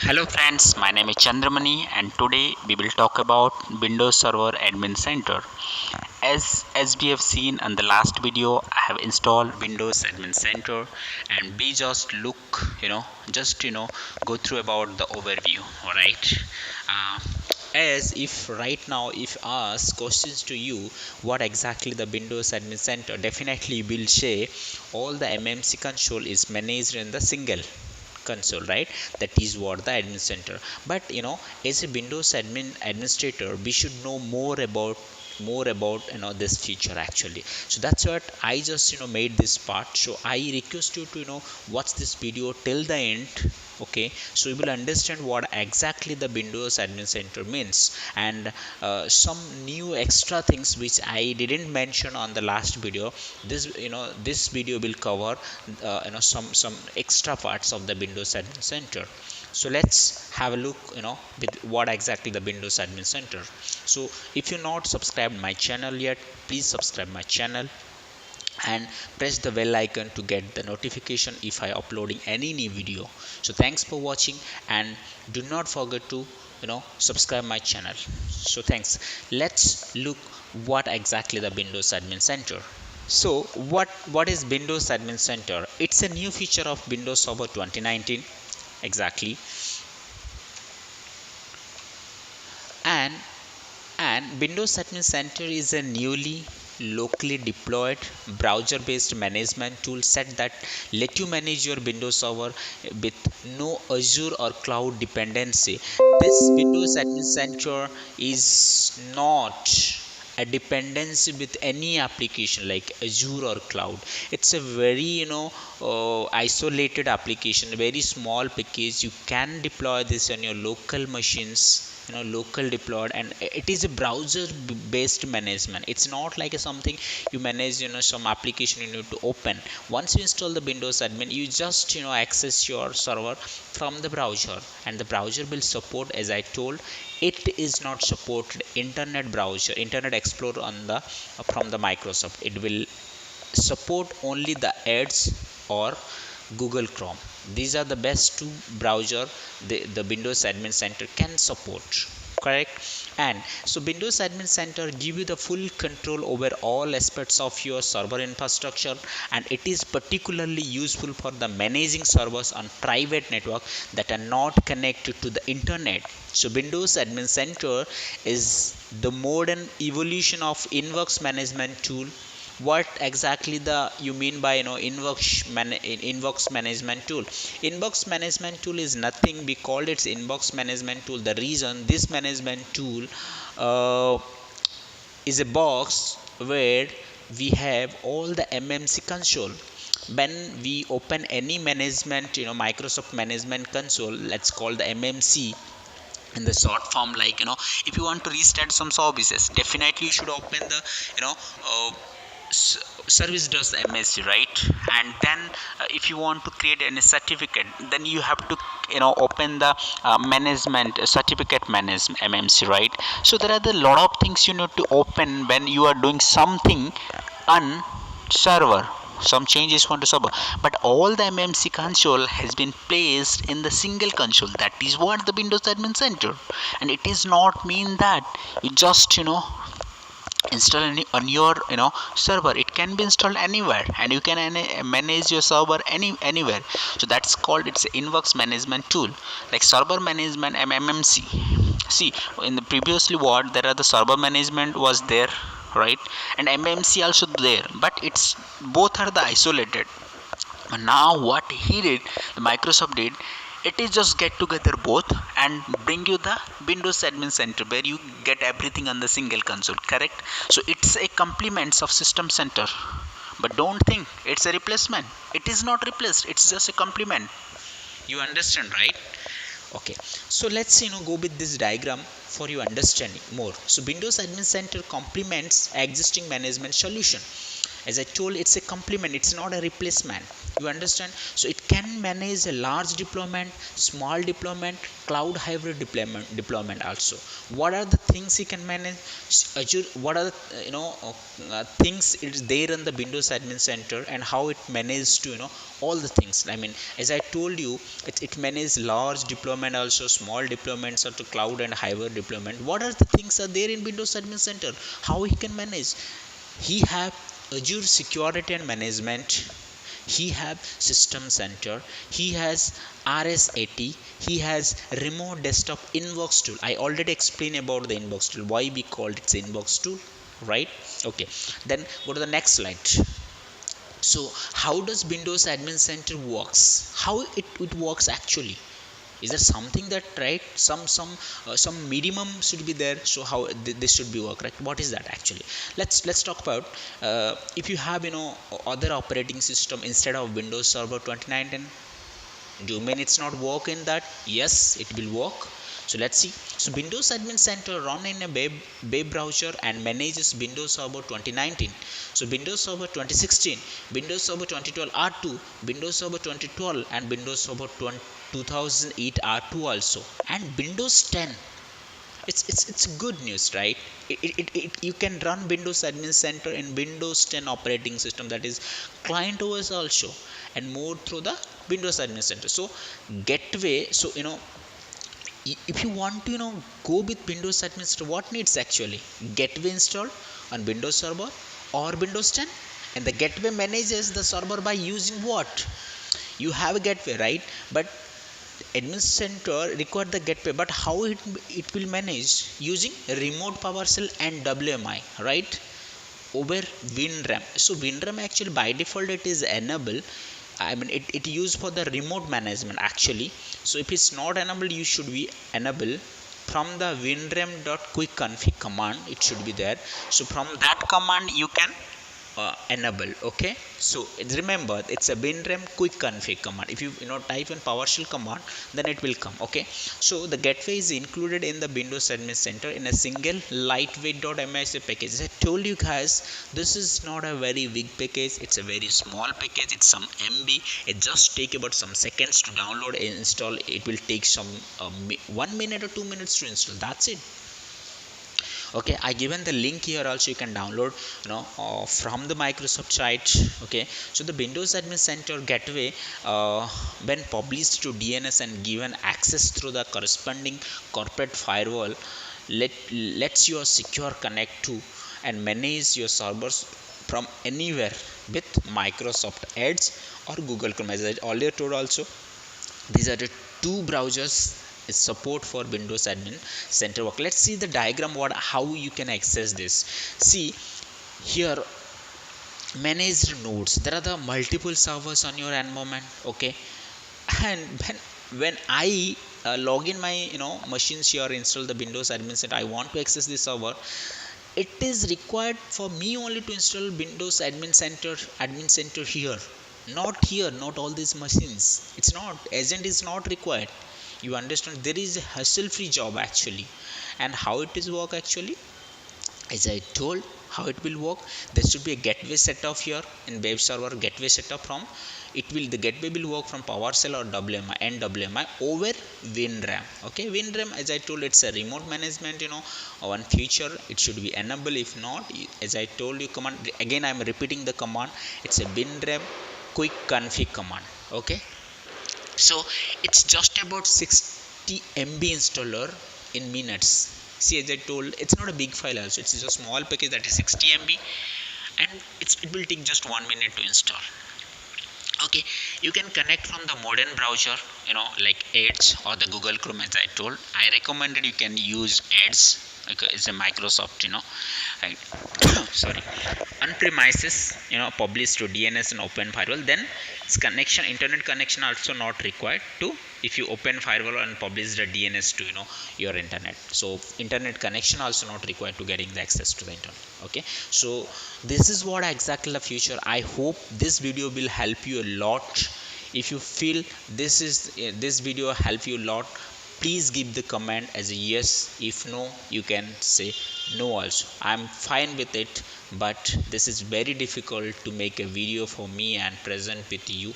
Hello friends, my name is Chandramani and today we will talk about Windows Server Admin Center. As we have seen in the last video, I have installed Windows Admin Center and we just look, go through about the overview, alright? Uh, as if right now if ask questions to you what exactly the Windows Admin Center, definitely will say all the MMC console is managed in the single console, right? That is what the admin center. But as a Windows administrator, we should know more about this feature actually. So that's what I just made this part. So I request you to watch this video till the end. Okay, so you will understand what exactly the Windows admin center means, and some new extra things which I didn't mention on the last video. This video will cover some extra parts of the Windows admin center. So let's have a look with what exactly the Windows admin center. So if you're not subscribed my channel yet, please subscribe my channel and press the bell icon to get the notification if I uploading any new video. So thanks for watching and do not forget to subscribe my channel. So thanks. Let's look what exactly the Windows admin center. So what is Windows admin center? It's a new feature of Windows Server 2019 exactly. And and Windows Admin Center is a newly locally deployed browser-based management tool set that let you manage your Windows server with no Azure or cloud dependency. This Windows Admin Center is not a dependency with any application like Azure or cloud. It's a very isolated application, a very small package. You can deploy this on your local machines, local deployed, and it is a browser based management. It's not like something you manage some application you need to open. Once you install the Windows admin, you just access your server from the browser, and the browser will support, as I told, it is not supported internet explorer on the from the Microsoft. It will support only the Edge or Google Chrome. These are the best two browser the Windows Admin Center can support, correct? And so Windows Admin Center give you the full control over all aspects of your server infrastructure, and it is particularly useful for the managing servers on private network that are not connected to the internet. So Windows Admin Center is the modern evolution of inbox management tool. What exactly the you mean by inbox management tool? Inbox management tool is nothing, we called it inbox management tool. The reason this management tool uh, is a box where we have all the MMC console. When we open any management, Microsoft management console, let's call the MMC in the short form. Like if you want to restart some services, definitely you should open the service does the MSC, right? And then if you want to create any certificate, then you have to open the management certificate management MMC, right? So there are the lot of things you need to open when you are doing something on server, some changes want to server. But all the MMC console has been placed in the single console. That is what the Windows Admin Center. And it is not mean that you just install on your server. It can be installed anywhere, and you can manage your server anywhere. So that's called, it's inbox management tool, like server management MMC. See, in the previously what there are the server management was there, right? And MMC also there, but it's both are the isolated. But now what he did, the Microsoft did, it is just get together both and bring you the Windows Admin Center where you get everything on the single console, correct? So it's a complement of System Center, but don't think it's a replacement. It is not replaced, it's just a complement. You understand, right? Okay, so let's go with this diagram for you understanding more. So Windows Admin Center complements existing management solution. As I told, it's a complement, it's not a replacement. You understand? So it can manage a large deployment, small deployment, cloud hybrid deployment also. What are the things you can manage? Azure, what are the things it's there in the Windows Admin Center, and how it manages to all the things. I mean, as I told you, it manages large deployment, also small deployments, or to cloud and hybrid deployment. What are the things are there in Windows Admin Center? How he can manage? He have Azure Security and Management. He have System Center. He has RS80. He has Remote Desktop Inbox Tool. I already explained about the Inbox Tool, why we called it Inbox Tool, right? Okay, then go to the next slide. So how does Windows Admin Center works? How it works actually? Is there something that, right, some minimum should be there? So how this should be work, right? What is that actually? Let's talk about if you have other operating system instead of Windows Server 2019. Do you mean it's not work in that? Yes, it will work. So let's see. So Windows Admin Center run in a web browser and manages Windows Server 2019. So Windows Server 2016, Windows Server 2012 R2, Windows Server 2012, and Windows Server 2008 R2 also, and Windows 10. It's good news, right? You can run Windows Admin Center in Windows 10 operating system, that is client OS also, and more through the Windows Admin Center. So gateway, so if you want to go with Windows Admin Center, what needs actually? Gateway installed on Windows Server or Windows 10, and the gateway manages the server by using what? You have a gateway, right? But Admin Center require the gateway, but how it will manage? Using remote PowerShell and WMI, right? Over WinRAM. So WinRAM actually by default it is enabled. I mean, it used for the remote management actually. So if it's not enabled, you should be enable from the winram.quickconfig command. It should be there. So from that command you can enable. Okay, so remember, it's a winram quick config command. If you type in PowerShell command, then it will come. Okay, so the gateway is included in the Windows Admin Center in a single lightweight.msa package. As I told you guys, this is not a very big package, it's a very small package. It's some MB. It just take about some seconds to download and install. It will take some 1 minute or 2 minutes to install. That's it. Okay, I given the link here also. You can download from the Microsoft site. Okay, so the Windows Admin Center gateway when published to DNS and given access through the corresponding corporate firewall lets your secure connect to and manage your servers from anywhere with Microsoft Edge or Google Chrome. As I earlier told also, these are the two browsers is support for Windows Admin Center work. Let's see the diagram how you can access this. See here, managed nodes. There are the multiple servers on your environment. Okay, and when I log in my machines here, install the Windows Admin Center, I want to access this server. It is required for me only to install Windows Admin Center here, not here, not all these machines. It's not, agent is not required. You understand? There is a hassle-free job actually. And how it is work actually? As I told, how it will work, there should be a gateway setup here in web server. Gateway setup from the gateway will work from PowerShell or WMI over WinRAM. Okay, WinRAM, as I told, it's a remote management. One feature, it should be enabled. If not, as I told you, command again, I am repeating the command. It's a WinRAM quick config command. Okay, so it's just about 60 MB installer in minutes. See, as I told, it's not a big file also. It's a small package that is 60 MB, and it will take just 1 minute to install. Okay, you can connect from the modern browser, like Edge or the Google Chrome. As I told, I recommended you can use Edge. Okay, it's a Microsoft, right? Sorry, on premises, published to DNS and open firewall. Then it's internet connection also not required to, if you open firewall and publish the DNS to your internet. So internet connection also not required to getting the access to the internet. Okay, so this is what exactly the future. I hope this video will help you a lot. If you feel this video help you a lot, please give the comment as a yes. If no, you can say no also. I'm fine with it, but this is very difficult to make a video for me and present with you.